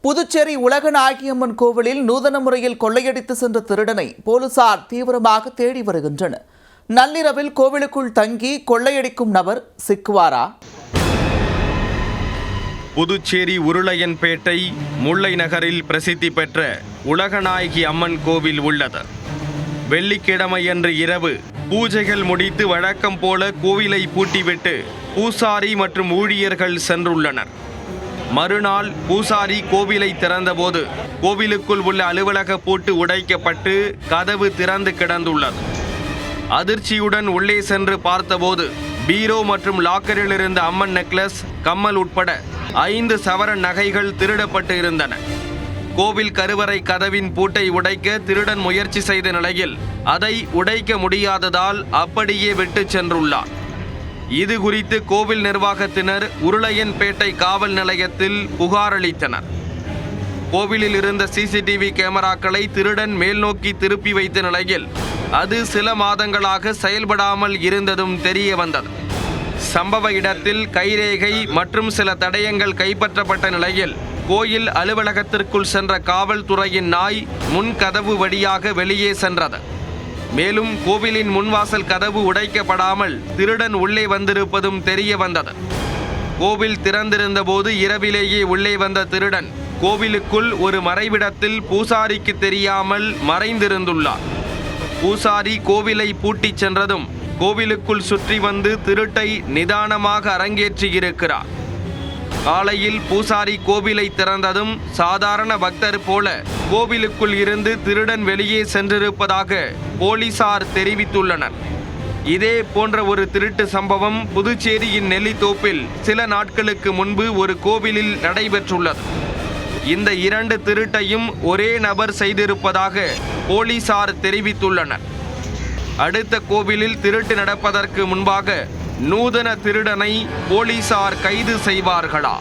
புதுச்சேரி உலகநாயகியம்மன் கோவிலில் நூதன முறையில் கொள்ளையடித்து சென்ற திருடனை போலீசார் தீவிரமாக தேடி வருகின்றனர். நள்ளிரவில் கோவிலுக்குள் தங்கி கொள்ளையடிக்கும் நபர் சிக்குவாரா? புதுச்சேரி உருளையன்பேட்டை முல்லை நகரில் பிரசித்தி பெற்ற உலகநாயகி அம்மன் கோவில் உள்ளது. வெள்ளிக்கிழமையன்று இரவு பூஜைகள் முடித்து வழக்கம் போல கோவிலை பூட்டிவிட்டு பூசாரி மற்றும் ஊழியர்கள் சென்றுள்ளனர். மறுநாள் பூசாரி கோவிலை திறந்தபோது கோவிலுக்குள் உள்ள அலுவலக பூட்டு உடைக்கப்பட்டு கதவு திறந்து கிடந்துள்ளது. அதிர்ச்சியுடன் உள்ளே சென்று பார்த்தபோது பீரோ மற்றும் லாக்கரில் இருந்த அம்மன் நெக்லஸ், கம்மல் உட்பட 5 சவரன் நகைகள் திருடப்பட்டு இருந்தன. கோவில் கருவறை கதவின் பூட்டை உடைக்க திருடன் முயற்சி செய்த நிலையில் அதை உடைக்க முடியாததால் அப்படியே விட்டு சென்றுள்ளார். இது குறித்து கோவில் நிர்வாகத்தினர் உருளையன்பேட்டை காவல் நிலையத்தில் புகார் அளித்தனர். கோவிலில் இருந்த சிசிடிவி கேமராக்களை திருடன் மேல்நோக்கி திருப்பி வைத்த நிலையில் அது சில மாதங்களாக செயல்படாமல் இருந்ததும் தெரிய வந்தது. சம்பவ இடத்தில் கைரேகை மற்றும் சில தடயங்கள் கைப்பற்றப்பட்ட நிலையில் கோயில் அலுவலகத்திற்குள் சென்ற காவல்துறையின் நாய் முன் கதவு வழியாக வெளியே சென்றது. மேலும் கோவிலின் முன்வாசல் கதவு உடைக்கப்படாமல் திருடன் உள்ளே வந்திருப்பதும் தெரிய வந்தது. கோவில் திறந்திருந்த போது இரவிலேயே உள்ளே வந்த திருடன் கோவிலுக்குள் ஒரு மறைவிடத்தில் பூசாரிக்கு தெரியாமல் மறைந்திருந்துள்ளார். பூசாரி கோவிலை பூட்டிச் சென்றதும் கோவிலுக்குள் சுற்றி வந்து திருட்டை நிதானமாக அரங்கேற்றியிருக்கிறார். காலையில் பூசாரி கோவிலை திறந்ததும் சாதாரண பக்தர் போல கோவிலுக்குள் இருந்து திருடன் வெளியே சென்றிருப்பதாக போலீசார் தெரிவித்துள்ளனர். இதே போன்ற ஒரு திருட்டு சம்பவம் புதுச்சேரியின் நெல்லித்தோப்பில் சில நாட்களுக்கு முன்பு ஒரு கோவிலில் நடைபெற்றுள்ளது. இந்த 2 திருட்டையும் ஒரே நபர் செய்திருப்பதாக போலீசார் தெரிவித்துள்ளனர். அடுத்த கோவிலில் திருட்டு நடப்பதற்கு முன்பாக நூதன திருடனை போலீசார் கைது செய்வார்களா?